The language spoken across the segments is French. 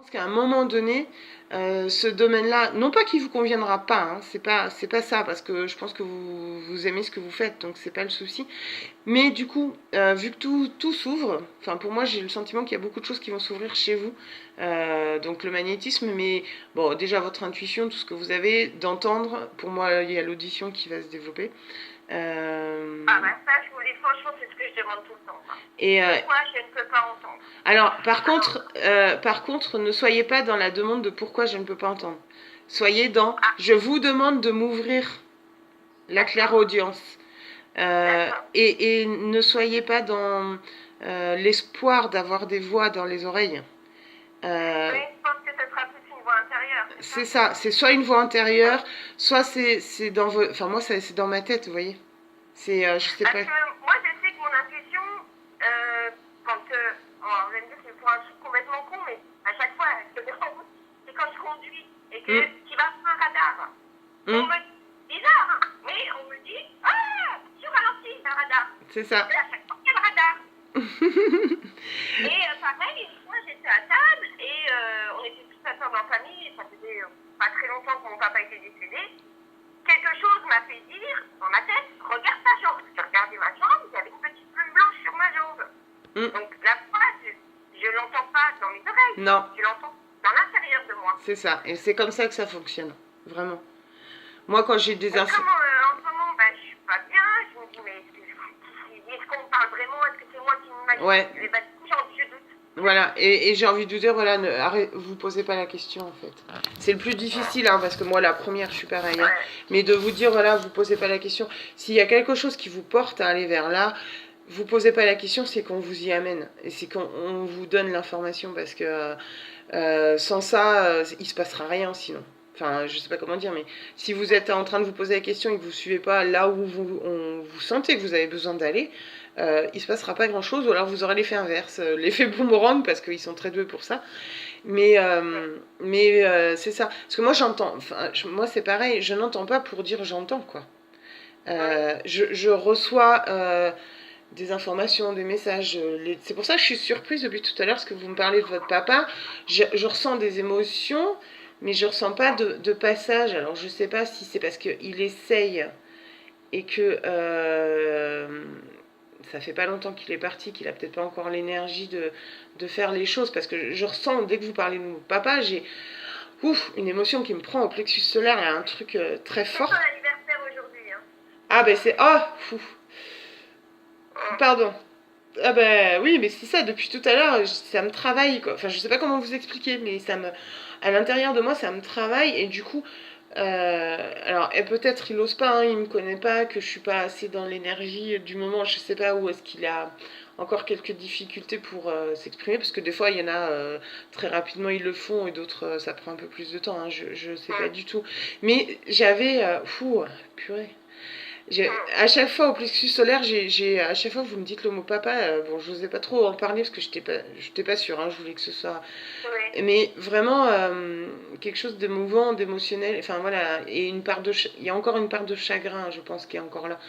pense qu'à un moment donné, ce domaine-là, non pas qu'il vous conviendra pas, hein, c'est pas ça, parce que je pense que vous aimez ce que vous faites, donc c'est pas le souci. Mais du coup, vu que tout s'ouvre, enfin pour moi j'ai le sentiment qu'il y a beaucoup de choses qui vont s'ouvrir chez vous, donc le magnétisme, mais bon déjà votre intuition, tout ce que vous avez, d'entendre, pour moi il y a l'audition qui va se développer. Ah bah ça, je vous dis franchement, c'est ce que je demande tout le temps, quoi. Et Pourquoi je ne peux pas entendre? alors par contre, ne soyez pas dans la demande de pourquoi je ne peux pas entendre. Soyez dans Ah, je vous demande de m'ouvrir la clairaudience. d'accord. Et ne soyez pas dans l'espoir d'avoir des voix dans les oreilles. Oui, je pense que ce sera plus une voix intérieure, c'est ça? C'est ça, c'est soit une voix intérieure, soit c'est dans vos... Enfin moi c'est dans ma tête, vous voyez. C'est, je sais Parce pas... que moi, je sais que mon intuition, quand, on va me dire que c'est pour un truc complètement con, mais à chaque fois, c'est quand je conduis et que Mm, tu vas sur un radar. On mm, me dit, bizarre, hein, mais on me dit, ah, tu ralentis, un radar. c'est ça. Et à chaque fois, il y a le radar. Et pareil, une fois, j'étais à table et on était tous à table en famille, et ça faisait pas très longtemps que mon papa était décédé. Quelque chose m'a fait dire dans ma tête, regarde ta jambe. J'ai regardé ma jambe, il y avait une petite plume blanche sur ma jambe. Mm, Donc la phrase, je l'entends pas dans mes oreilles, non, je l'entends dans l'intérieur de moi. c'est ça. Et c'est comme ça que ça fonctionne. Vraiment. Moi quand j'ai des Et infos... comme en ce moment, ben, je suis pas bien, je me dis, mais est-ce qu'on me parle vraiment? Est-ce que c'est moi qui m'imagine? Ouais, Et ben, du coup, je doute. voilà, et j'ai envie de vous dire, voilà, vous posez pas la question en fait. C'est le plus difficile, hein, parce que moi la première je suis pareille, hein, Ouais. mais de vous dire, voilà, vous posez pas la question. S'il y a quelque chose qui vous porte à aller vers là, vous posez pas la question, c'est qu'on vous y amène. Et c'est qu'on vous donne l'information, parce que sans ça, il se passera rien sinon. Enfin, je sais pas comment dire, mais si vous êtes en train de vous poser la question et que vous suivez pas là où vous sentez que vous avez besoin d'aller, il se passera pas grand chose, ou alors vous aurez l'effet inverse, l'effet boomerang, parce qu'ils sont très doués pour ça. Mais c'est ça. Parce que moi j'entends, enfin, moi c'est pareil, je n'entends pas pour dire j'entends quoi. Je reçois des informations, des messages. C'est pour ça que je suis surprise depuis tout à l'heure, parce que vous me parlez de votre papa. Je ressens des émotions, mais je ressens pas de passage. Alors je sais pas si c'est parce qu'il essaye et que ça fait pas longtemps qu'il est parti, qu'il a peut-être pas encore l'énergie de faire les choses, parce que je ressens, dès que vous parlez de mon papa, j'ai une émotion qui me prend au plexus solaire, il y a un truc très C'est son fort. anniversaire aujourd'hui, hein. Ah ben c'est... Oh pardon. Ah ben oui, mais c'est ça, depuis tout à l'heure, ça me travaille, quoi. Enfin, je sais pas comment vous expliquer, mais ça me... À l'intérieur de moi, ça me travaille, et du coup... alors, et peut-être il ose pas, hein, il me connaît pas, que je suis pas assez dans l'énergie du moment, je sais pas où est-ce qu'il a encore quelques difficultés pour s'exprimer, parce que des fois il y en a très rapidement ils le font, et d'autres ça prend un peu plus de temps, hein, je sais pas du tout. Mais j'avais... purée. À chaque fois au plexus solaire, à chaque fois que vous me dites le mot papa, bon, je n'osais pas trop en parler parce que j'étais pas sûre, hein, je voulais que ce soit. Oui. Mais vraiment quelque chose d'émouvant, d'émotionnel, enfin voilà, et il y a encore une part de chagrin, je pense, qui est encore là.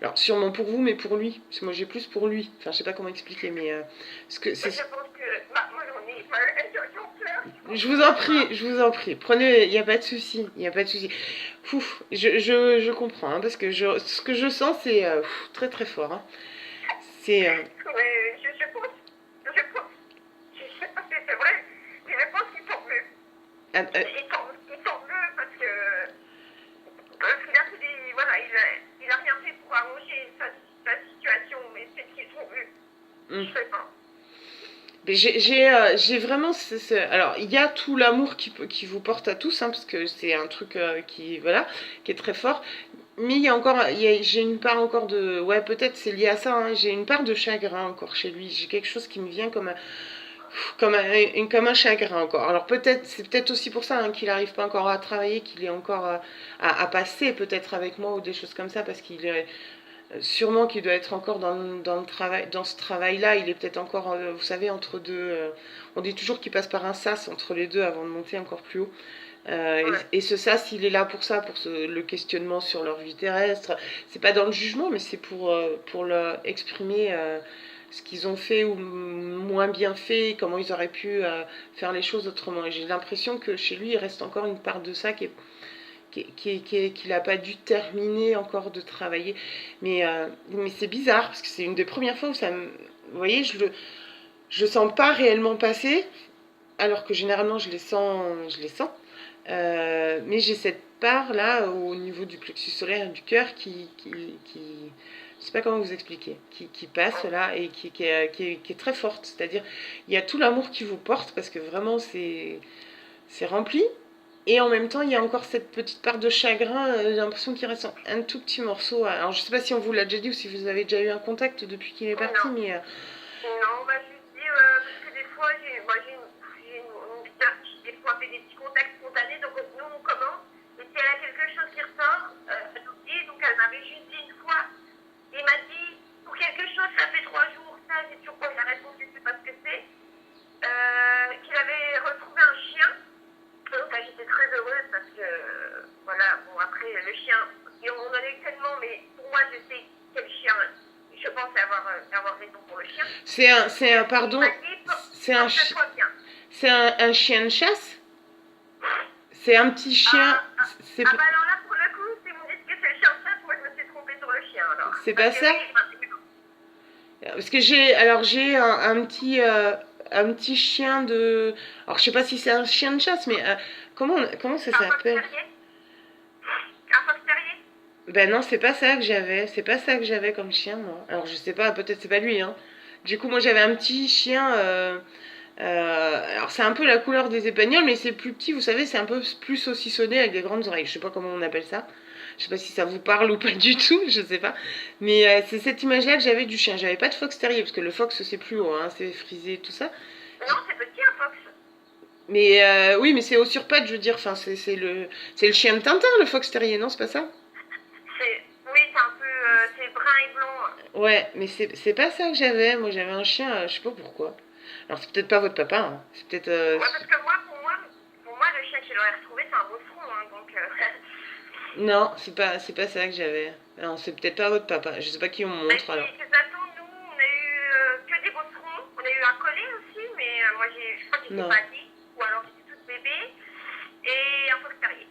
Alors sûrement pour vous, mais pour lui, parce que moi j'ai plus pour lui. Enfin, je sais pas comment expliquer, mais parce que Je pense que, bah, moi j'en ai, j'en pleure. je vous en prie, prenez, il n'y a pas de souci, il n'y a pas de souci. Ouf, je comprends, hein, parce que ce que je sens, c'est très très fort. Hein. C'est. Mais je pense, je sais pas si c'est vrai, mais je pense qu'il s'en veut. Ah, Il s'en veut parce qu'il a fait des, voilà, il a rien fait pour arranger sa situation, mais c'est ce qu'il s'en veut. Je sais pas. J'ai vraiment alors il y a tout l'amour qui vous porte à tous, hein, parce que c'est un truc qui voilà, qui est très fort, mais il y a encore j'ai une part encore de, ouais, peut-être c'est lié à ça, hein, j'ai une part de chagrin encore chez lui, j'ai quelque chose qui me vient comme un chagrin encore. Alors peut-être c'est peut-être aussi pour ça, hein, qu'il n'arrive pas encore à travailler, qu'il est encore à passer peut-être avec moi, ou des choses comme ça, parce qu'il est sûrement qu'il doit être encore dans le travail, dans ce travail-là. Il est peut-être encore, vous savez, entre deux. On dit toujours qu'il passe par un sas entre les deux avant de monter encore plus haut. Ouais. Et ce sas, il est là pour ça, pour le questionnement sur leur vie terrestre. C'est pas dans le jugement, mais c'est pour exprimer ce qu'ils ont fait ou moins bien fait, comment ils auraient pu faire les choses autrement. Et j'ai l'impression que chez lui, il reste encore une part de ça qu'il n'a pas dû terminer encore de travailler. Mais c'est bizarre, parce que c'est une des premières fois où ça me... Vous voyez, je le sens pas réellement passer, alors que généralement je les sens. Je les sens. Mais j'ai cette part là au niveau du plexus solaire et du cœur qui je sais pas comment vous expliquer, qui passe là et qui est très forte. C'est-à-dire, il y a tout l'amour qui vous porte parce que vraiment c'est rempli. Et en même temps, il y a encore cette petite part de chagrin. J'ai l'impression qu'il reste un tout petit morceau. Alors, je sais pas si on vous l'a déjà dit ou si vous avez déjà eu un contact depuis qu'il est parti, Non. mais. Non, bah, je lui dis, parce que des fois, j'ai une sœur qui, des fois, fait des petits contacts spontanés, donc nous, on commence, et si elle a quelque chose qui ressort, elle nous dit, donc elle m'avait juste dit une fois, il m'a dit, pour quelque chose, ça fait 3 jours, ça, j'ai toujours pas eu la réponse, je sais pas ce que c'est, qu'il avait retrouvé un chien, donc là, j'étais très heureuse, parce que, voilà, bon, après, le chien, et on en a eu tellement, mais pour moi, je sais quel chien, je pense avoir raison pour le chien. Pardon, c'est un chien de chasse. C'est un petit chien. Ah bah alors là, pour le coup, si vous me dites que c'est le chien de chasse, moi je me suis trompée sur le chien alors. C'est pas ça. Parce que j'ai un petit chien de. Alors je sais pas si c'est un chien de chasse, mais comment ça s'appelle? Un fox terrier. Ben non, c'est pas ça que j'avais. C'est pas ça que j'avais comme chien, moi. Alors je sais pas, peut-être c'est pas lui, hein. Du coup, moi j'avais un petit chien. Alors c'est un peu la couleur des épagnols, mais c'est plus petit, vous savez, c'est un peu plus saucissonné avec des grandes oreilles. Je sais pas comment on appelle ça. Je sais pas si ça vous parle ou pas du tout, je sais pas. Mais c'est cette image-là que j'avais du chien. J'avais pas de fox terrier, parce que le fox c'est plus haut, hein, c'est frisé et tout ça. Non, c'est petit un fox. Mais oui, mais c'est haut sur pattes, je veux dire. Enfin, c'est le chien de Tintin, le fox terrier, non, c'est pas ça? Oui, c'est un peu, c'est brun et blanc. Ouais, mais c'est pas ça que j'avais. Moi j'avais un chien, je sais pas pourquoi. Alors c'est peut-être pas votre papa, hein. C'est peut-être. Ouais, parce que pour moi, le chien qu'il aurait retrouvé, c'est un bosseron, hein, donc. Non, c'est pas ça que j'avais. Non, c'est peut-être pas votre papa. Je sais pas qui on me montre alors. De toute façon, nous, on a eu que des bosserons. On a eu un collier aussi, mais moi, je crois qu'il s'est pas dit. Ou alors j'étais toute bébé. Et un fox terrier.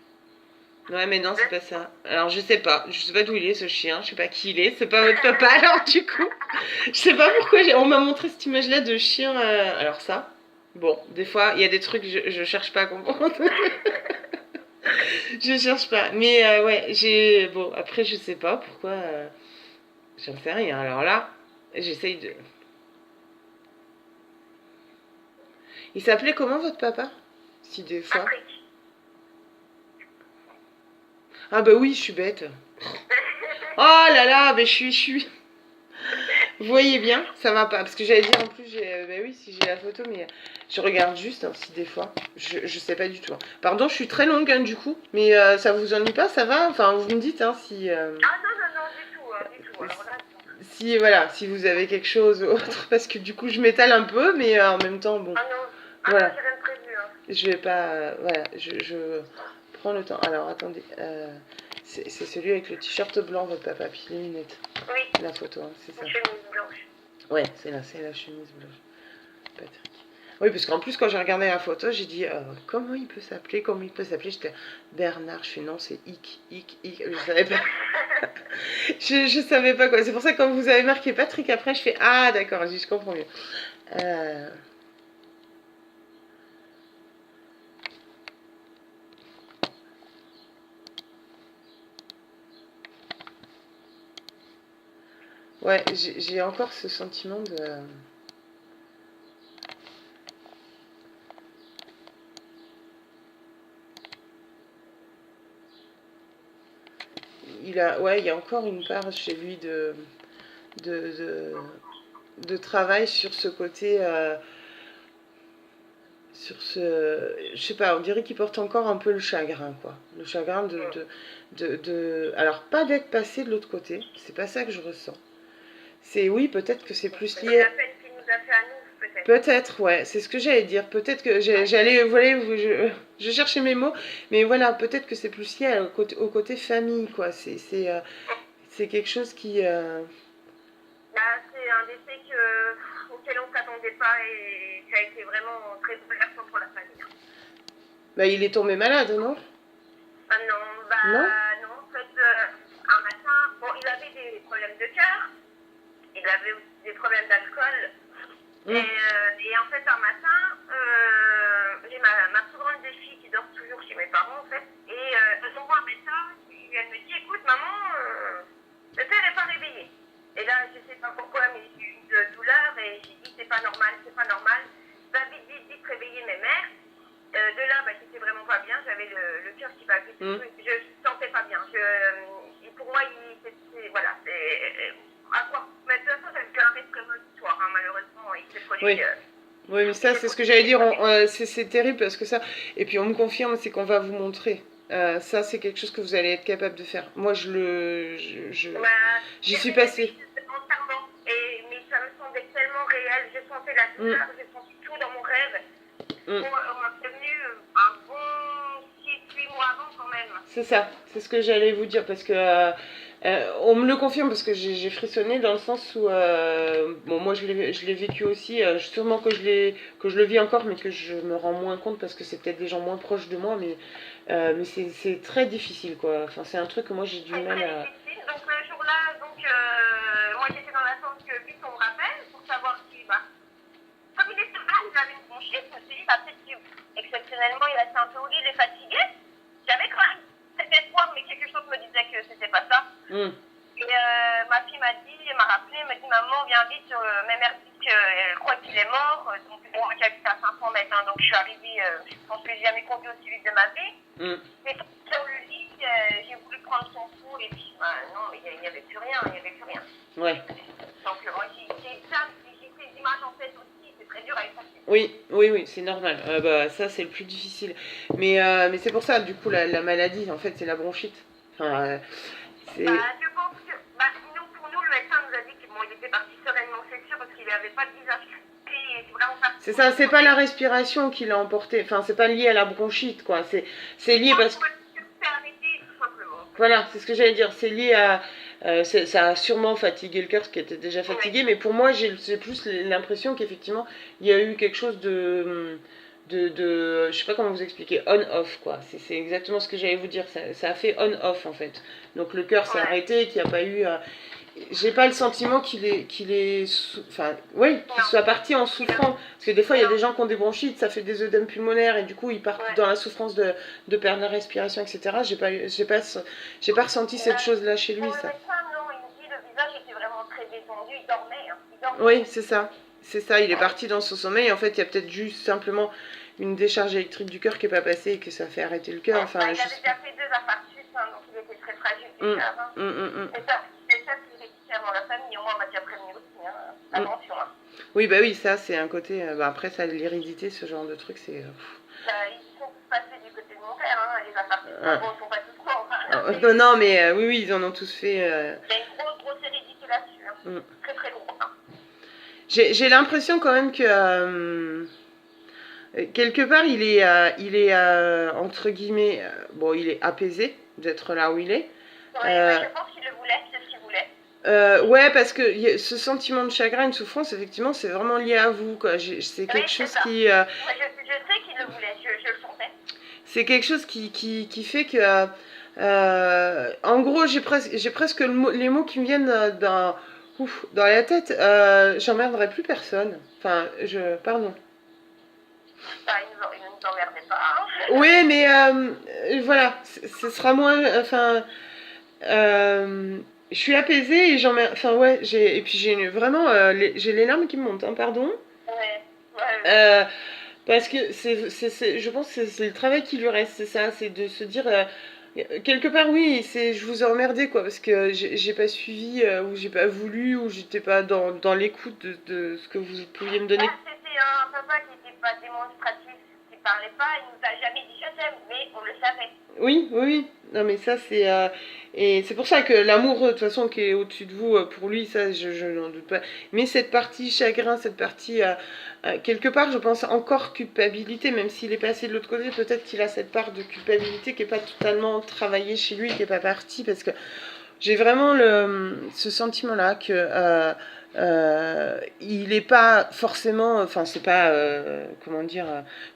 Ouais, mais non, c'est pas ça. Alors, je sais pas d'où il est ce chien, je sais pas qui il est, c'est pas votre papa, alors du coup. Je sais pas pourquoi on m'a montré cette image-là de chien. Alors, ça. Bon, des fois, il y a des trucs, je cherche pas à comprendre. Je cherche pas. Mais ouais, j'ai. Bon, après, je sais pas pourquoi. J'en sais rien. Alors là, j'essaye de. Il s'appelait comment votre papa? Si des fois. Patrick. Ah bah oui, je suis bête. Oh là là, bah je suis. Vous voyez bien, ça va pas. Parce que j'allais dire en plus, bah oui, si j'ai la photo, mais je regarde juste hein, si des fois. Je sais pas du tout. Hein. Pardon, je suis très longue hein, du coup, mais ça vous ennuie pas, ça va? Enfin, vous me dites hein, si. Ah non, du tout, du tout. Alors là, si voilà, si vous avez quelque chose ou autre, parce que du coup je m'étale un peu, mais en même temps, bon. Ah non, voilà. j'ai rien de prévu. Hein. Je vais pas. Voilà, je prends le temps. Alors attendez. C'est celui avec le t-shirt blanc, votre papa, puis les lunettes. Oui. La photo, hein, c'est ça. Une chemise blanche. Ouais, c'est la chemise blanche. Patrick. Oui, parce qu'en plus, quand j'ai regardé la photo, j'ai dit comment il peut s'appeler? Comment il peut s'appeler? J'étais Bernard, je fais non, c'est Ick. Je savais pas. je savais pas quoi. C'est pour ça que quand vous avez marqué Patrick après, je fais ah, d'accord, je comprends mieux. Ouais, j'ai encore ce sentiment de. Il y a encore une part chez lui de travail sur ce côté. Je sais pas, on dirait qu'il porte encore un peu le chagrin, quoi. Le chagrin alors, pas d'être passé de l'autre côté, c'est pas ça que je ressens. C'est oui, peut-être que c'est plus lié. La peine qu'il nous a fait à nous, peut-être. Peut-être, ouais, c'est ce que j'allais dire. Peut-être que j'allais, voilà, je cherchais mes mots, mais voilà, peut-être que c'est plus lié au côté famille, quoi. C'est quelque chose qui. Bah, c'est un décès auquel on ne s'attendait pas et ça a été vraiment très bouleversant pour la famille. Bah, il est tombé malade, non? Ah non, Non? non, en fait, un matin, bon, il avait des problèmes de cœur, il avait aussi des problèmes d'alcool. Et en fait, un matin, j'ai ma plus grande des filles qui dort toujours chez mes parents, en fait. Et elle m'envoie un message et elle me dit, écoute, maman, le père n'est pas réveillé. Et là, je ne sais pas pourquoi, mais j'ai eu une douleur et j'ai dit, c'est pas normal, c'est pas normal. Va vite, vite, vite réveiller mes mères. De là, j'étais vraiment pas bien, j'avais le cœur qui battait, je ne sentais pas bien. Et pour moi, voilà, à quoi. Mais de toute façon, j'avais un risque comme une histoire, hein, malheureusement, il s'est produit. Oui. Oui, mais ça, c'est ce que j'allais dire. C'est terrible parce que ça. Et puis, on me confirme, c'est qu'on va vous montrer. Ça, c'est quelque chose que vous allez être capable de faire. Moi, j'y suis passée. Entièrement. Mais ça me semblait tellement réel. Je sentais la douleur, je sentais tout dans mon rêve. On m'a prévenu un bon 6-8 mois avant quand même. C'est ça, c'est ce que j'allais vous dire parce que on me le confirme parce que j'ai frissonné dans le sens où bon moi je l'ai vécu aussi, sûrement que je le vis encore mais que je me rends moins compte parce que c'est peut-être des gens moins proches de moi mais c'est très difficile quoi. Enfin c'est un truc que moi j'ai du mal à. Difficile. Donc le jour-là, moi j'étais dans l'attente que vite on me rappelle pour savoir si comme il était mal, il avait une bronchite, je me suis dit peut-être qu'exceptionnellement il a été un peu au lit, il est fatigué. J'avais quand même cet espoir, mais quelque chose me disait que c'était pas ça. Et ma fille m'a rappelé, m'a dit maman, viens vite, ma mère dit qu'elle croit qu'il est mort. Donc bon, moi j'habite à 500 mètres, hein, donc je suis arrivée, je pense que j'ai jamais conduit aussi vite de ma vie. Mais sur le lit, j'ai voulu prendre son pouls et puis non, mais il n'y avait plus rien, Ouais. Donc moi j'ai ces images en tête aussi, c'est très dur à effacer. Oui, c'est normal. Ça, c'est le plus difficile. Mais c'est pour ça, du coup, la maladie, en fait, c'est la bronchite. Enfin, je pense que, pour nous, le médecin nous a dit qu'il était parti sereinement, c'est sûr, parce qu'il n'avait pas de visage. C'est ça, c'est pas la respiration qui l'a emporté. Enfin, c'est pas lié à la bronchite, quoi. C'est lié parce que. Voilà, c'est ce que j'allais dire. C'est lié à. Ça a sûrement fatigué le cœur, qui était déjà fatigué, mais pour moi, j'ai plus l'impression qu'effectivement, il y a eu quelque chose de je sais pas comment vous expliquer, on-off, quoi. C'est exactement ce que j'allais vous dire. Ça a fait on-off, en fait. Donc le cœur s'est arrêté, qu'il n'y a pas eu. J'ai pas le sentiment qu'il soit parti en souffrant. Parce que des fois, il y a des gens qui ont des bronchites, ça fait des œdèmes pulmonaires et du coup, ils partent dans la souffrance de perdre la respiration, etc. J'ai pas ressenti cette chose-là chez lui, ça. Non, il me dit le visage était vraiment très détendu, il dormait. Oui, c'est ça. C'est ça, il est parti dans son sommeil. En fait, il y a peut-être juste simplement une décharge électrique du cœur qui n'est pas passée et que ça fait arrêter le cœur. Enfin, il avait déjà fait 2 infarctus, donc il était très fragile du cœur. C'est ça qui est avant la famille. Moi, on m'a déjà prévenu aussi. Attention. Oui, ça, c'est un côté. Après, ça, l'hérédité, ce genre de truc, c'est. Ils sont tous passés du côté de mon père, les infarctus. Bon, ils sont pas tous quoi. Non, mais oui, ils en ont tous fait. Il y a une grosse hérédité là-dessus. Très, très grosse. J'ai l'impression quand même que. Quelque part, il est entre guillemets. Bon, il est apaisé d'être là où il est. Je pense qu'il le voulait, c'est ce qu'il voulait. Ouais, parce que ce sentiment de chagrin, une souffrance, effectivement, c'est vraiment lié à vous, quoi. C'est quelque chose qui. Je sais qu'il le voulait, je le sentais. C'est quelque chose qui fait que. En gros, j'ai presque les mots qui me viennent dans la tête. J'emmerderai plus personne. Enfin, pardon. Il ne nous emmerdait pas. Oui, mais voilà, ce sera moins. Enfin. Je suis apaisée et j'emmerde. Enfin, ouais, et puis j'ai vraiment. J'ai les larmes qui me montent, hein, pardon. Ouais. Parce que je pense que c'est le travail qui lui reste, c'est ça, c'est de se dire. Quelque part, oui, je vous ai emmerdé, quoi, parce que j'ai pas suivi, ou j'ai pas voulu, ou j'étais pas dans l'écoute de ce que vous pouviez me donner. C'était un papa qui n'était pas démonstratif, qui parlait pas, il nous a jamais dit je t'aime, mais on le savait. Oui. Non, mais ça, c'est. Et c'est pour ça que l'amour, de toute façon, qui est au-dessus de vous, pour lui, ça, je n'en doute pas. Mais cette partie chagrin, cette partie. Quelque part, je pense encore culpabilité, même s'il est passé de l'autre côté, peut-être qu'il a cette part de culpabilité qui n'est pas totalement travaillée chez lui, qui n'est pas partie, parce que j'ai vraiment ce sentiment-là que il n'est pas forcément, enfin c'est pas, comment dire,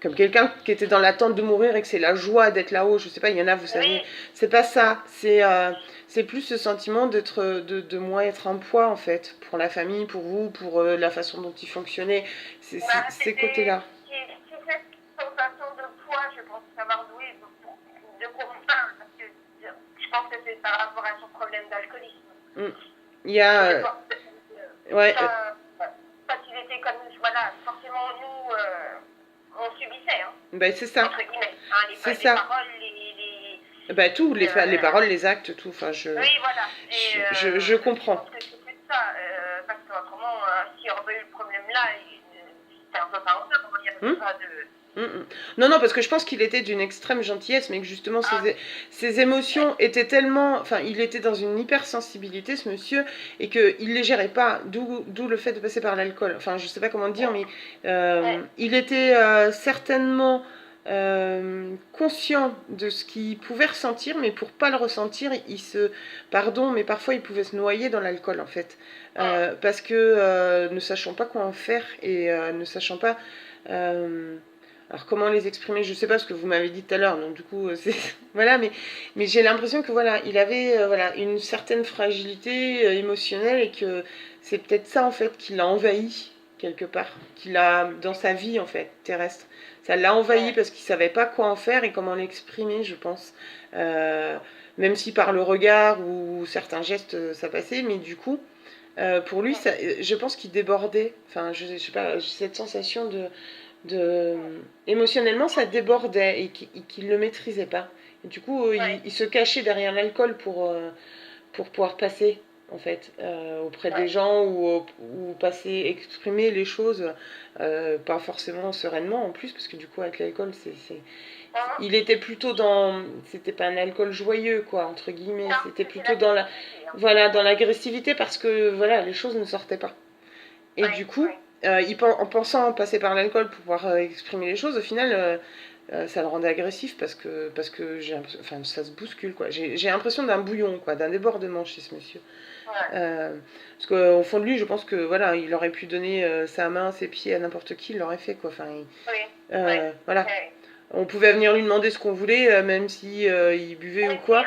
comme quelqu'un qui était dans l'attente de mourir et que c'est la joie d'être là-haut, je sais pas, il y en a, vous savez, c'est pas ça, c'est plus ce sentiment de moi être un poids en fait, pour la famille, pour vous, pour la façon dont il fonctionnait, ces côtés-là. C'est cette sensation de poids, je pense, savoir doué de quoi on parle, parce que je pense que c'est par rapport à son problème d'alcoolisme. Il y a... ouais. Quand il était comme, voilà, forcément nous, on subissait, hein. Ben, c'est ça. Entre guillemets, hein, c'est les ça. paroles, ben, tout, les paroles, les actes, tout. Enfin, oui, voilà. Et, je comprends. Je pense que c'est ça, parce qu'autrement, si on avait eu le problème là, c'est un peu pas en œuvre, il n'y a pas de... Non, non, parce que je pense qu'il était d'une extrême gentillesse, mais que justement ses émotions étaient tellement... Enfin, il était dans une hypersensibilité, ce monsieur, et qu'il les gérait pas, d'où le fait de passer par l'alcool. Enfin, je sais pas comment dire, mais il était certainement conscient de ce qu'il pouvait ressentir, mais pour pas le ressentir, Pardon, mais parfois il pouvait se noyer dans l'alcool, en fait. Parce que ne sachant pas quoi en faire, et ne sachant pas... alors comment les exprimer, je sais pas ce que vous m'avez dit tout à l'heure, donc du coup voilà, mais j'ai l'impression que voilà, il avait voilà une certaine fragilité émotionnelle et que c'est peut-être ça en fait qui l'a envahi quelque part, qu'il a dans sa vie en fait terrestre. Ça l'a envahi parce qu'il savait pas quoi en faire et comment l'exprimer, je pense. Même si par le regard ou certains gestes ça passait, mais du coup pour lui, je pense qu'il débordait. Enfin, je sais pas, j'ai cette sensation émotionnellement ça débordait et qu'il ne le maîtrisait pas. Et du coup, il se cachait derrière l'alcool pour pouvoir passer, en fait, auprès des gens ou passer, exprimer les choses, pas forcément sereinement en plus, parce que du coup, avec l'alcool, il était plutôt dans... C'était pas un alcool joyeux, quoi, entre guillemets. C'était plutôt dans la... Voilà, dans l'agressivité, parce que, voilà, les choses ne sortaient pas. Et du coup... en pensant passer par l'alcool pour pouvoir exprimer les choses, au final, ça le rendait agressif parce que enfin, ça se bouscule, quoi. J'ai l'impression d'un bouillon, quoi, d'un débordement chez ce monsieur. Parce qu'au fond de lui, je pense que voilà, il aurait pu donner sa main, ses pieds à n'importe qui, il l'aurait fait, quoi. Enfin, voilà. On pouvait venir lui demander ce qu'on voulait, même si il buvait ou quoi.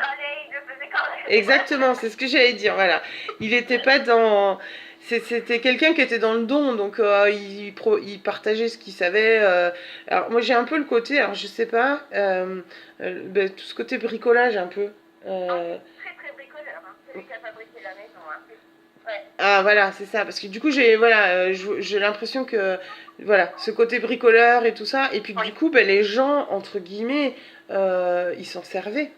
Exactement, c'est ce que j'allais dire. Voilà, il n'était pas dans. C'était quelqu'un qui était dans le don, donc il partageait ce qu'il savait. Alors moi j'ai un peu le côté, alors je sais pas, ben, tout ce côté bricolage un peu. Très bricoleur, hein. Celui qui a fabriqué la maison. Hein. Ah voilà, c'est ça, parce que du coup j'ai l'impression que voilà, ce côté bricoleur et tout ça, et puis du coup ben, les gens entre guillemets, ils s'en servaient.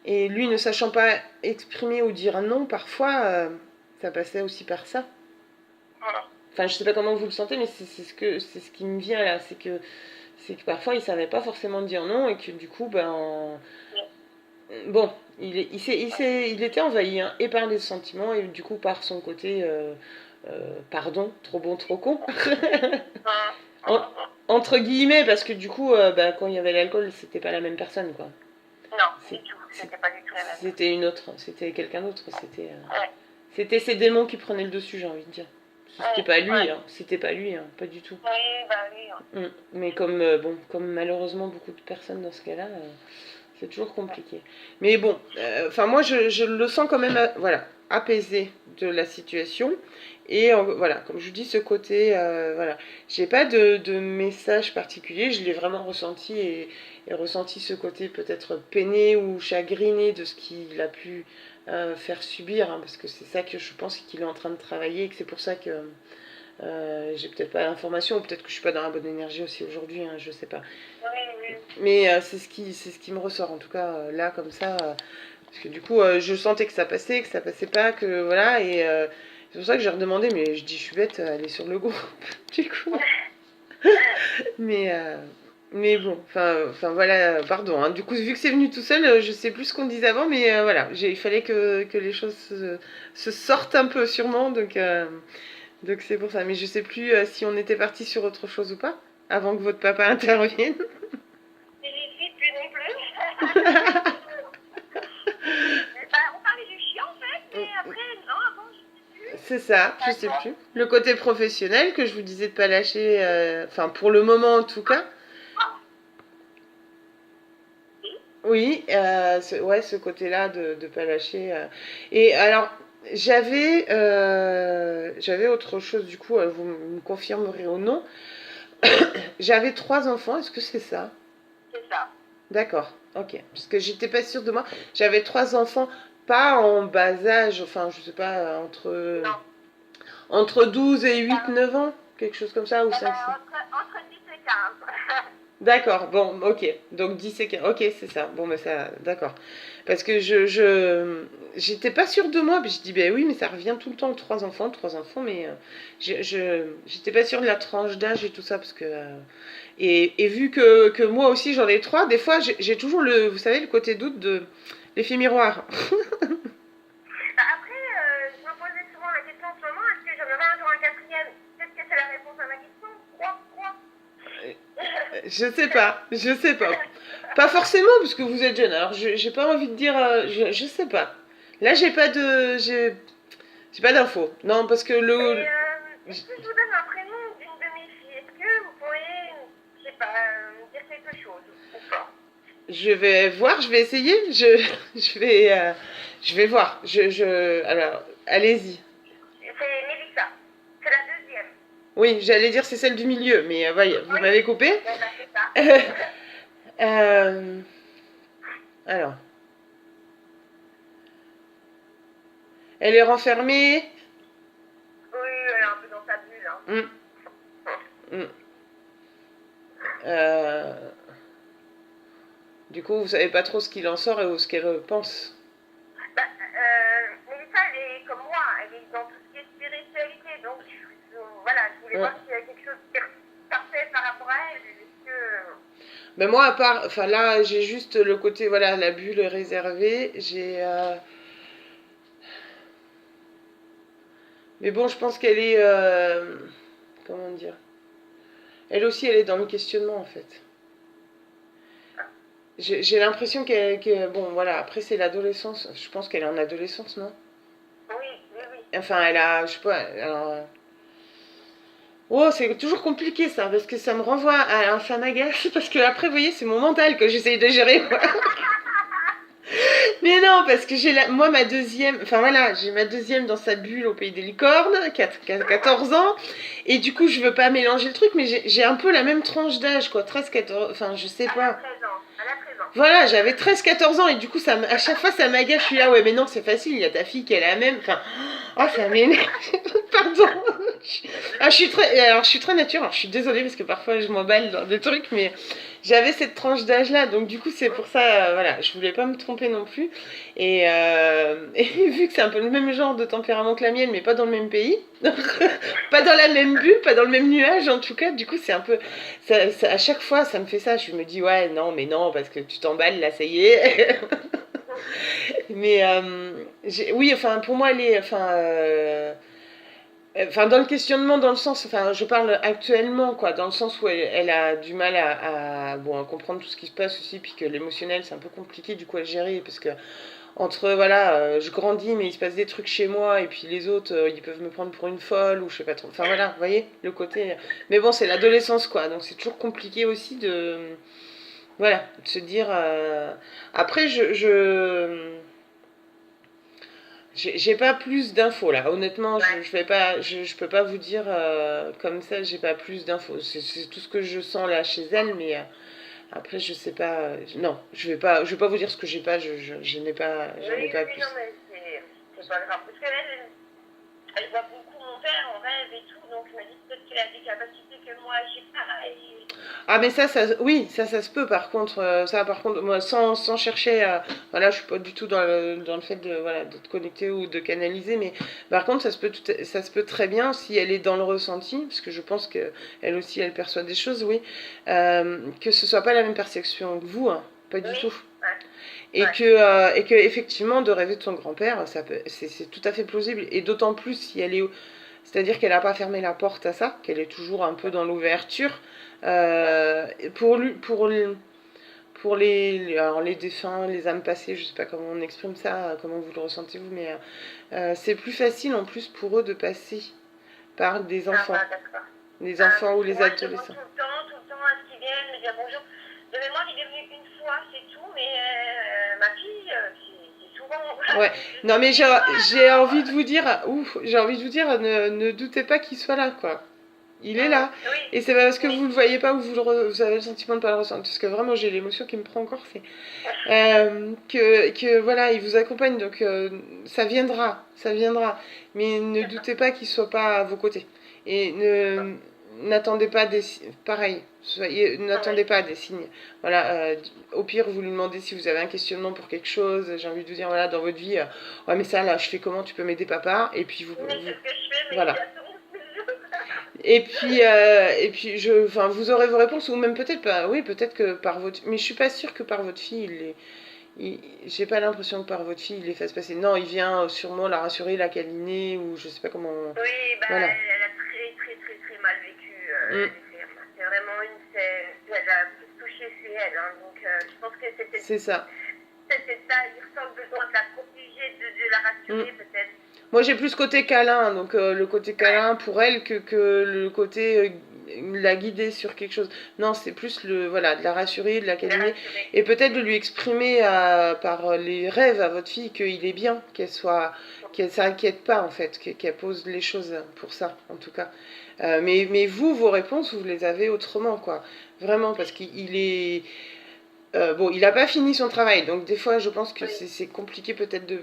Et lui ne sachant pas exprimer ou dire non, parfois ça passait aussi par ça. Enfin, je sais pas comment vous le sentez, mais c'est ce qui me vient là, c'est que parfois il savait pas forcément dire non et que du coup, ben, bon, il était envahi hein, et par les sentiments et du coup par son côté, pardon, trop bon, trop con. Entre guillemets, parce que du coup, ben, quand il y avait l'alcool, c'était pas la même personne, quoi. Non, du tout, c'était pas du tout la même. C'était une autre, c'était quelqu'un d'autre, c'était ses démons qui prenaient le dessus, j'ai envie de dire. C'était pas lui, hein, c'était pas lui, hein, pas du tout. Oui, bah oui. Hein. Mais comme, comme malheureusement beaucoup de personnes dans ce cas-là, c'est toujours compliqué. Mais bon, enfin moi je le sens quand même, voilà, apaisé de la situation. Et voilà, comme je vous dis, ce côté, voilà, j'ai pas de message particulier, je l'ai vraiment ressenti et ressenti ce côté peut-être peiné ou chagriné de ce qu'il a pu faire subir, hein, parce que c'est ça que je pense qu'il est en train de travailler et que c'est pour ça que j'ai peut-être pas l'information, ou peut-être que je suis pas dans la bonne énergie aussi aujourd'hui, hein, je sais pas. Oui. Mais c'est ce qui me ressort, en tout cas là comme ça, parce que du coup je sentais que ça passait pas, que voilà, et c'est pour ça que j'ai redemandé, mais je dis je suis bête, elle est sur le groupe, du coup. Mais bon, enfin voilà, pardon. Hein. Du coup, vu que c'est venu tout seul, je sais plus ce qu'on disait avant, mais voilà, il fallait que les choses se sortent un peu sûrement, donc c'est pour ça. Mais je sais plus si on était parti sur autre chose ou pas, avant que votre papa intervienne. J'y suis plus non plus. On parlait du chien en fait, mais après, non, avant je sais plus. c'est ça, je sais D'accord. plus. Le côté professionnel que je vous disais de pas lâcher, enfin pour le moment en tout cas. Oui. Oui, ouais, ce côté-là de ne pas lâcher. Et alors, j'avais autre chose du coup, vous me confirmerez ou non. J'avais 3 enfants, est-ce que c'est ça? C'est ça. D'accord, ok. Parce que j'étais pas sûre de moi. J'avais 3 enfants, pas en bas âge, enfin je sais pas, Non. entre 12 et C'est 8, ça. 9 ans, quelque chose comme ça, ou Eh 5, ben, entre 10 et 15. d'accord, bon, ok. Donc 10 et 15. Ok, c'est ça. Bon, mais ça, d'accord. Parce que j'étais pas sûre de moi. Puis je dis, ben oui, mais ça revient tout le temps, 3 enfants, mais j'étais pas sûre de la tranche d'âge et tout ça. Parce que, et vu que moi aussi j'en ai 3, des fois j'ai toujours vous savez, le côté doute de l'effet miroir. Bah, après, je me posais souvent la question en ce moment, est-ce que j'en aurai un jour un quatrième? Peut-être que c'est la réponse à ma question. Quoi? Je sais pas, je sais pas. Pas forcément, parce que vous êtes jeune. Alors, j'ai pas envie de dire. Je sais pas. Là, j'ai pas d'infos. Non, parce que Et est-ce que je vous donne un prénom d'une de mes filles? Est-ce que vous pourriez, je sais pas, me dire quelque chose ou pas? je vais voir, je vais essayer. Je vais voir. Alors, allez-y. C'est Mélissa. C'est la deuxième. Oui, j'allais dire c'est celle du milieu, mais voyez, vous Oui. m'avez coupé. Eh ben, c'est ça. Euh, alors, elle est renfermée. Oui, elle est un peu dans sa bulle. Hein. Hum, hum. Euh, du coup, vous savez pas trop ce qu'il en sort et ce qu'elle pense. Bah, Mélissa, elle est comme moi, elle est dans tout ce qui est spiritualité, donc voilà, je voulais Hum. voir s'il y a quelque chose qui parfait par rapport à elle. Est-ce que... Mais moi, à part, enfin là, j'ai juste le côté, voilà, la bulle réservée. Mais bon, je pense qu'elle est, comment dire, elle aussi, elle est dans le questionnement en fait. J'ai l'impression bon, voilà, après c'est l'adolescence. Je pense qu'elle est en adolescence, non? Oui. Enfin, elle a, je sais pas, alors. Oh, c'est toujours compliqué ça, parce que ça me renvoie à. Ça m'agace, parce que après, vous voyez, c'est mon mental que j'essaye de gérer. Mais non, parce que moi, ma deuxième, enfin voilà, j'ai ma deuxième dans sa bulle au pays des licornes, 14 ans, et du coup, je veux pas mélanger le truc, mais j'ai un peu la même tranche d'âge, quoi, 13, 14, enfin, je sais Elle a pas. 13 ans. Elle a 13 ans. Voilà, j'avais 13, 14 ans, et du coup, à chaque fois, ça m'agace, je suis là, ouais, mais non, c'est facile, il y a ta fille qui est la même, enfin, oh, ça m'énerve, pardon. Alors, je suis très nature, alors je suis désolée, parce que parfois, je m'emballe dans des trucs, mais j'avais cette tranche d'âge là, donc du coup c'est pour ça, voilà, je voulais pas me tromper non plus. Et vu que c'est un peu le même genre de tempérament que la mienne, mais pas dans le même pays, pas dans la même bulle, pas dans le même nuage en tout cas, du coup c'est un peu, à chaque fois ça me fait ça, je me dis ouais non mais non parce que tu t'emballes là ça y est. Mais oui enfin pour moi elle est, enfin, dans le questionnement, dans le sens, enfin, je parle actuellement, quoi, dans le sens où elle a du mal bon, à comprendre tout ce qui se passe aussi, puis que l'émotionnel, c'est un peu compliqué du coup à gérer, parce que entre, voilà, je grandis, mais il se passe des trucs chez moi, et puis les autres, ils peuvent me prendre pour une folle, ou je sais pas trop. Enfin, voilà, vous voyez, le côté. Mais bon, c'est l'adolescence, quoi, donc c'est toujours compliqué aussi de. Voilà, de se dire. Après, j'ai pas plus d'infos là. Honnêtement, Ouais. je vais pas, je peux pas vous dire comme ça. J'ai pas plus d'infos. C'est tout ce que je sens là chez elle, mais après je sais pas. Non, je vais pas vous dire ce que j'ai pas. Je n'ai pas, j'en ai pas plus. Non, mais c'est pas grave. Parce elle voit beaucoup mon père en rêve et tout, donc je me dis peut-être qu'elle a des capacités que moi j'ai pas. Et... Ah mais oui, ça se peut par contre, ça par contre, moi sans chercher à, voilà, je suis pas du tout dans le fait de, voilà, de te connecter ou de canaliser, mais par contre ça se peut très bien si elle est dans le ressenti, parce que je pense que elle aussi elle perçoit des choses, oui, que ce soit pas la même perception que vous, hein, pas du Oui, tout. ouais. Et que effectivement de rêver de son grand-père, c'est tout à fait plausible, et d'autant plus si elle est, c'est-à-dire qu'elle n'a pas fermé la porte à ça, qu'elle est toujours un peu dans l'ouverture. Euh, pour lui, pour alors les défunts, les âmes passées, je sais pas comment on exprime ça, comment vous le ressentez vous, mais c'est plus facile en plus pour eux de passer par des Ah, enfants. bah, d'accord. Les enfants ou les Moi, je demande adolescents. tout le temps à ce qu'ils viennent me dire bonjour. De mémoire, il est venu une fois, c'est tout, mais ma fille, c'est souvent. Ouais, non mais j'ai envie de vous dire, j'ai envie de vous dire, ne doutez pas qu'il soit là, quoi. Il est là. Oui, Et c'est pas parce que oui. vous le voyez pas ou vous avez le sentiment de pas le ressentir. Parce que vraiment, j'ai l'émotion qui me prend encore, c'est que voilà, il vous accompagne. Donc ça viendra, ça viendra. Mais ne doutez pas qu'il soit pas à vos côtés. Et n'attendez pas pareil. N'attendez pas des signes. Voilà. Au pire, vous lui demandez si vous avez un questionnement pour quelque chose. J'ai envie de vous dire, voilà, dans votre vie, ouais, mais ça, là, je fais comment? Tu peux m'aider, papa? Et puis Oui, c'est ce que je fais, mais voilà. il y a tout le monde. Et puis vous aurez vos réponses, ou même peut-être pas, oui, peut-être que par votre, mais je suis pas sûre que par votre fille, j'ai pas l'impression que par votre fille, il les fasse passer. Non, il vient sûrement la rassurer, la câliner, ou je sais pas comment. Oui, bah, Voilà. elle a très, très, très, très mal vécu. C'est vraiment elle a plus touché, c'est elle. Hein, donc, je pense que c'était C'est ça. ça. Il ressent le besoin de la protéger, de la rassurer, peut-être. Moi, j'ai plus côté câlin, donc le côté câlin pour elle que le côté la guider sur quelque chose. Non, c'est plus voilà, de la rassurer, de la câliner, et peut-être de lui exprimer par les rêves à votre fille qu'il est bien, qu'elle s'inquiète pas en fait, qu'elle pose les choses pour ça, en tout cas. Mais vous, vos réponses, vous les avez autrement, quoi. Vraiment, parce qu'il est... bon, il n'a pas fini son travail, donc des fois, je pense que c'est compliqué peut-être de...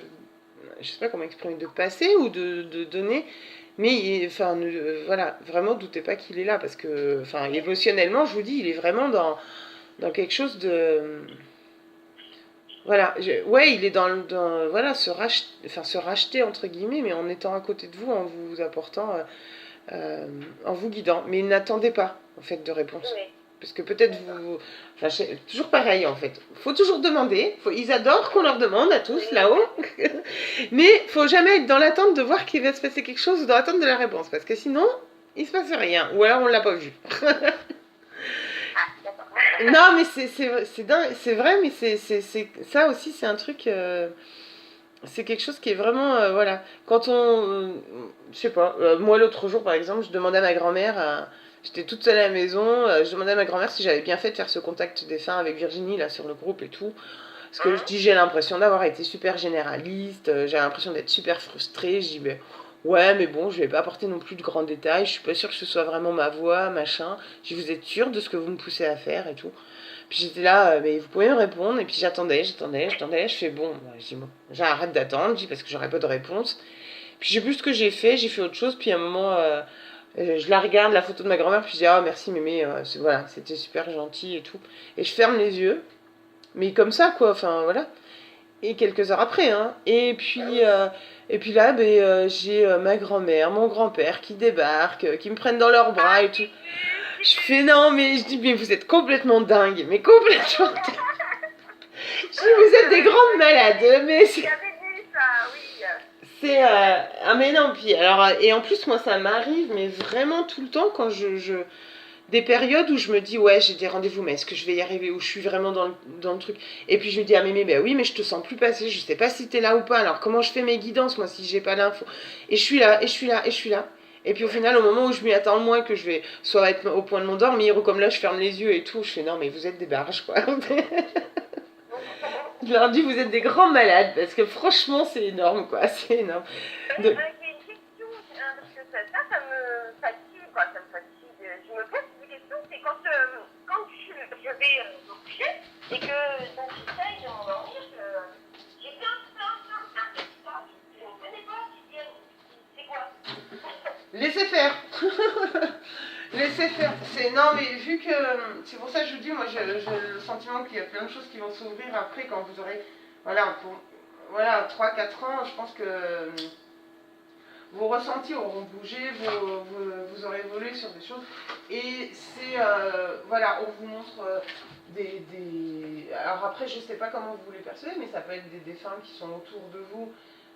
Je sais pas comment exprimer, de passer ou de donner, mais enfin, voilà, vraiment, doutez pas qu'il est là, parce que, enfin, émotionnellement, je vous dis, il est vraiment dans quelque chose de... Voilà, ouais, il est voilà, se racheter, entre guillemets, mais en étant à côté de vous, en vous apportant, en vous guidant. Mais n'attendez pas, en fait, de réponse. Oui. Parce que peut-être vous... Enfin, toujours pareil, en fait. Faut toujours demander. Ils adorent qu'on leur demande à tous, là-haut. Mais faut jamais être dans l'attente de voir qu'il va se passer quelque chose ou dans l'attente de la réponse. Parce que sinon, il se passe rien. Ou alors, on l'a pas vu. Non, mais c'est vrai, mais ça aussi, c'est un truc... c'est quelque chose qui est vraiment... voilà. Quand je sais pas. Moi, l'autre jour, par exemple, je demandais à ma grand-mère... J'étais toute seule à la maison, je demandais à ma grand-mère si j'avais bien fait de faire ce contact défunt avec Virginie, là, sur le groupe et tout. Parce que je dis, j'ai l'impression d'avoir été super généraliste, j'ai l'impression d'être super frustrée. Je dis, ben, ouais, mais bon, je vais pas apporter non plus de grands détails, je suis pas sûre que ce soit vraiment ma voix, machin. Je dis, vous êtes sûre de ce que vous me poussez à faire et tout. Puis j'étais là, mais vous pouvez me répondre. Et puis j'attendais. Je fais, bon, je dis, bon, j'arrête d'attendre, je dis, parce que j'aurais pas de réponse. Puis je sais plus ce que j'ai fait autre chose. Puis à un moment, je la regarde, la photo de ma grand-mère, puis je dis, ah merci mémé, voilà, c'était super gentil et tout. Et je ferme les yeux, mais comme ça, quoi, enfin voilà. Et quelques heures après, hein. Et puis là, j'ai ma grand-mère, mon grand-père qui débarquent, qui me prennent dans leurs bras et tout. Je fais non, mais je dis, mais vous êtes complètement dingue, mais complètement dingue. Je dis, vous êtes des grandes malades, mais c'est... Ah mais non, puis alors, et en plus, moi, ça m'arrive, mais vraiment tout le temps, quand des périodes où je me dis, ouais, j'ai des rendez-vous, mais est-ce que je vais y arriver, où je suis vraiment dans le truc. Et puis je me dis, ah mémé, ben oui, mais je te sens plus passer, je sais pas si t'es là ou pas, alors comment je fais mes guidances, moi, si j'ai pas l'info. Et je suis là, et je suis là, et je suis là. Et puis au final, au moment où je m'y attends le moins, que je vais soit être au point de m'endormir, ou comme là, je ferme les yeux et tout, je fais, non, mais vous êtes des barges, quoi. Je leur dis, vous êtes des grands malades, parce que franchement, c'est énorme, quoi, c'est énorme. J'ai une question, parce que ça me fatigue, quoi, ça me fatigue. Je me pose des questions, c'est quand je vais me coucher et que donc j'essaye de m'endormir, j'ai plein de questions. Je ne connais pas qui viennent. C'est quoi? Laissez faire. Laissez faire. Non, mais vu que... C'est pour ça que je vous dis, moi, j'ai le sentiment qu'il y a plein de choses qui vont s'ouvrir après, quand vous aurez... Voilà, 3-4 ans, je pense que vos ressentis auront bougé, vous aurez évolué sur des choses. Et c'est... voilà, on vous montre Alors après, je sais pas comment vous les percevez, mais ça peut être des défunts qui sont autour de vous,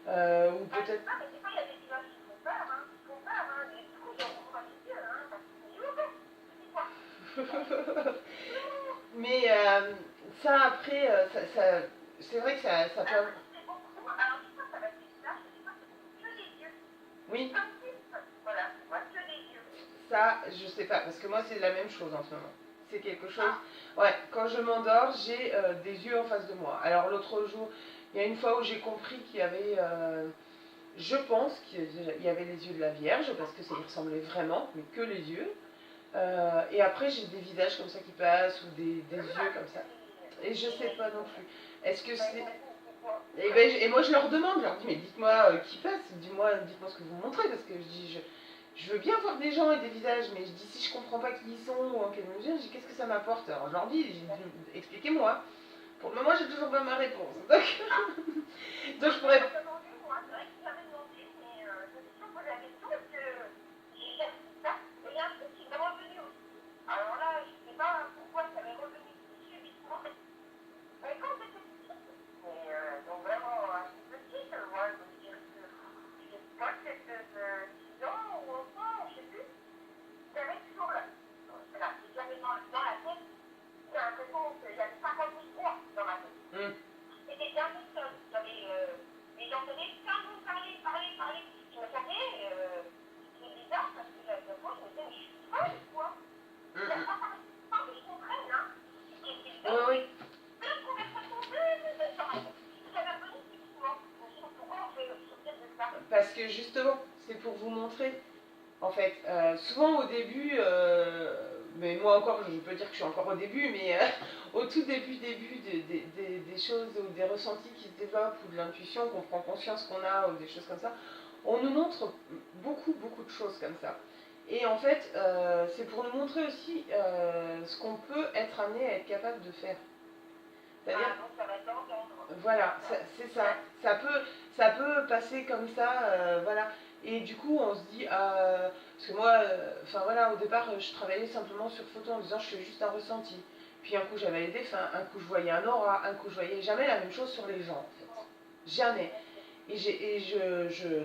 ou peut-être... Ah, mais des fois, il y a des images qui font peur, du coup, j'en prends pas les yeux, Mais ça après, c'est vrai que ça peut... C'est beaucoup. Alors, je crois que ça va être bizarre. Je sais pas, que les yeux. Oui, Comme si, voilà, moi, que les yeux. ça, je sais pas, parce que moi c'est la même chose en ce moment. C'est quelque chose... Ouais, quand je m'endors, j'ai des yeux en face de moi. Alors l'autre jour, il y a une fois où j'ai compris qu'il y avait... je pense qu'il y avait les yeux de la Vierge, parce que ça y ressemblait vraiment, mais que les yeux. Et après, j'ai des visages comme ça qui passent, ou des yeux comme ça. Et je sais pas non plus. Est-ce que c'est... Et moi, je leur demande, je leur dis, mais dites-moi qui passe, dites-moi ce que vous me montrez, parce que je dis, je veux bien voir des gens et des visages, mais je dis, si je comprends pas qui ils sont, ou en quelle mesure, je dis, qu'est-ce que ça m'apporte? Alors je leur dis, expliquez-moi. Pour le moment, j'ai toujours pas ma réponse. Donc je pourrais... Alors là, je sais pas pourquoi ça m'est revenu subitement. Mais quand j'étais petite, mais donc vraiment assez petite, moi je veux dire que je sais pas, peut-être 6 ans ou enfant, je sais plus, j'avais toujours là, j'avais dans la tête, j'ai l'impression qu'il y avait 50 000 voix dans ma tête. C'était jamais seul, les gens venaient sans nous parler. Je me sentais, c'était bizarre parce que j'avais l'impression, je me disais, mais je suis folle, quoi. Il n'y a pas tant que je comprenne, hein. C'était bizarre. Oui, oui. Parce que justement, c'est pour vous montrer, en fait, souvent au début, mais moi encore, je peux dire que je suis encore au début, mais au tout début des choses ou des ressentis qui se développent ou de l'intuition, qu'on prend conscience qu'on a ou des choses comme ça, on nous montre beaucoup de choses comme ça. Et en fait, c'est pour nous montrer aussi ce qu'on peut être amené à être capable de faire. C'est-à-dire, voilà, c'est ça. Ça peut passer comme ça, voilà. Et du coup, on se dit, parce que moi, enfin voilà, au départ, je travaillais simplement sur photo en disant, je fais juste un ressenti. Puis un coup, j'avais les défunts, un coup, je voyais un aura, un coup, je voyais jamais la même chose sur les gens, en fait. Jamais.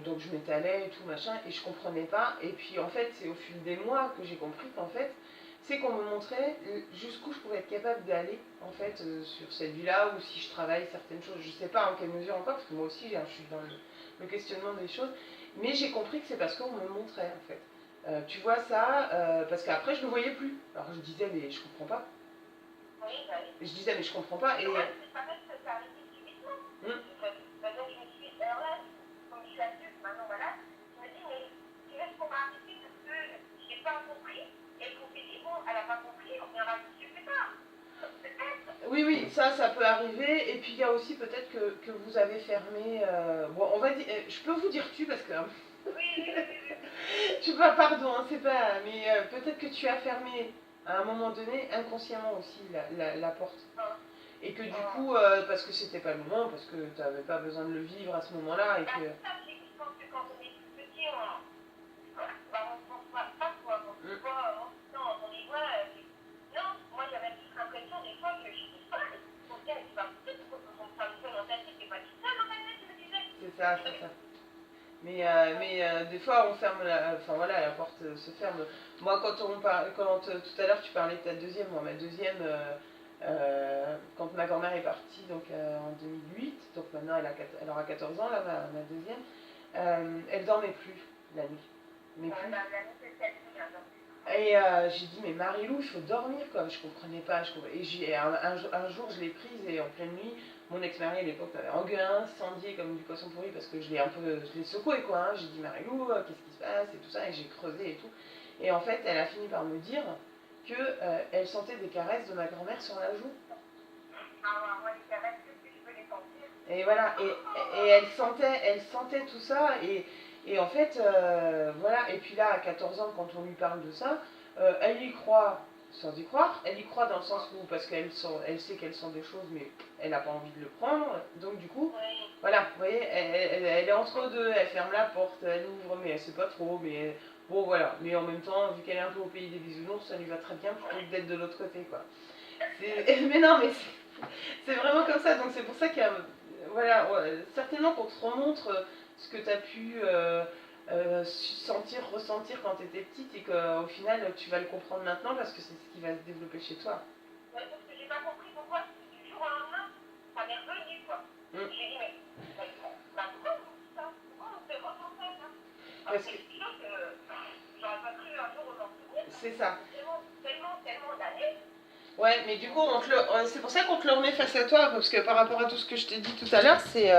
Donc je m'étalais et tout machin, et je comprenais pas. Et puis en fait, c'est au fil des mois que j'ai compris qu'en fait, c'est qu'on me montrait jusqu'où je pouvais être capable d'aller, en fait, sur cette vie-là, ou si je travaille certaines choses. Je sais pas en quelle mesure encore, parce que moi aussi, je suis dans le questionnement des choses. Mais j'ai compris que c'est parce qu'on me montrait, en fait. Tu vois ça, parce qu'après, je ne le voyais plus. Alors je disais, mais je comprends pas. Je disais, mais je comprends pas. Et. Oui, ça peut arriver. Et puis il y a aussi peut-être que vous avez fermé. Bon, on va dire. Je peux vous dire tu parce que. Je sais pas, pardon, hein, c'est pas. Mais peut-être que tu as fermé à un moment donné inconsciemment aussi la porte. Et que du coup, parce que c'était pas le moment, parce que tu n'avais pas besoin de le vivre à ce moment-là. Et que. Je pense que quand on est tout petit, on ne pense pas quoi. On y voit. Non, moi j'avais plus l'impression des fois que je suis folle. On se dit, mais tu vas peut-être qu'on prend une seule dans ta tête, t'es pas toute seule dans ta tête, je me disais. C'est ça, c'est ça. Mais des fois, on ferme enfin voilà, la porte se ferme. Moi, quand tout à l'heure tu parlais de ta deuxième, moi, ma deuxième, quand ma grand-mère est partie donc, en 2008, donc maintenant elle aura 14 ans, là, ma deuxième, elle dormait plus la nuit. Mais plus. Et j'ai dit, mais Marie-Lou, il faut dormir, quoi. Je comprenais pas. Et un jour, je l'ai prise et en pleine nuit, mon ex-mari à l'époque m'avait engueulé, incendié comme du poisson pourri parce que je l'ai secoué, quoi. Hein. J'ai dit, Marie-Lou, qu'est-ce qui se passe et tout ça. Et j'ai creusé et tout. Et en fait, elle a fini par me dire que elle sentait des caresses de ma grand-mère sur la joue. Moi, les caresses, qu'est-ce que je peux les sentir? Et voilà. Et elle sentait tout ça. Et en fait, voilà, et puis là, à 14 ans, quand on lui parle de ça, elle y croit sans y croire. Elle y croit dans le sens où, parce elle sait qu'elles sont des choses, mais elle n'a pas envie de le prendre. Donc du coup, voilà, vous voyez, elle est entre deux, elle ferme la porte, elle ouvre, mais elle sait pas trop. Mais bon, voilà. Mais en même temps, vu qu'elle est un peu au pays des bisounours, ça lui va très bien plutôt que d'être de l'autre côté, quoi. Mais non, mais c'est vraiment comme ça. Donc c'est pour ça qu'il y a, voilà, ouais, certainement qu'on te remontre ce que tu as pu sentir, ressentir quand tu étais petite et qu'au final tu vas le comprendre maintenant parce que c'est ce qui va se développer chez toi. Ouais, parce que j'ai pas compris pourquoi c'était du Parce que c'est quelque chose que j'aurais pas cru un jour m'en souvenir. c'est ça. Tellement d'années. Ouais, mais du coup, c'est pour ça qu'on te le remet face à toi, parce que par rapport à tout ce que je t'ai dit tout à l'heure, c'est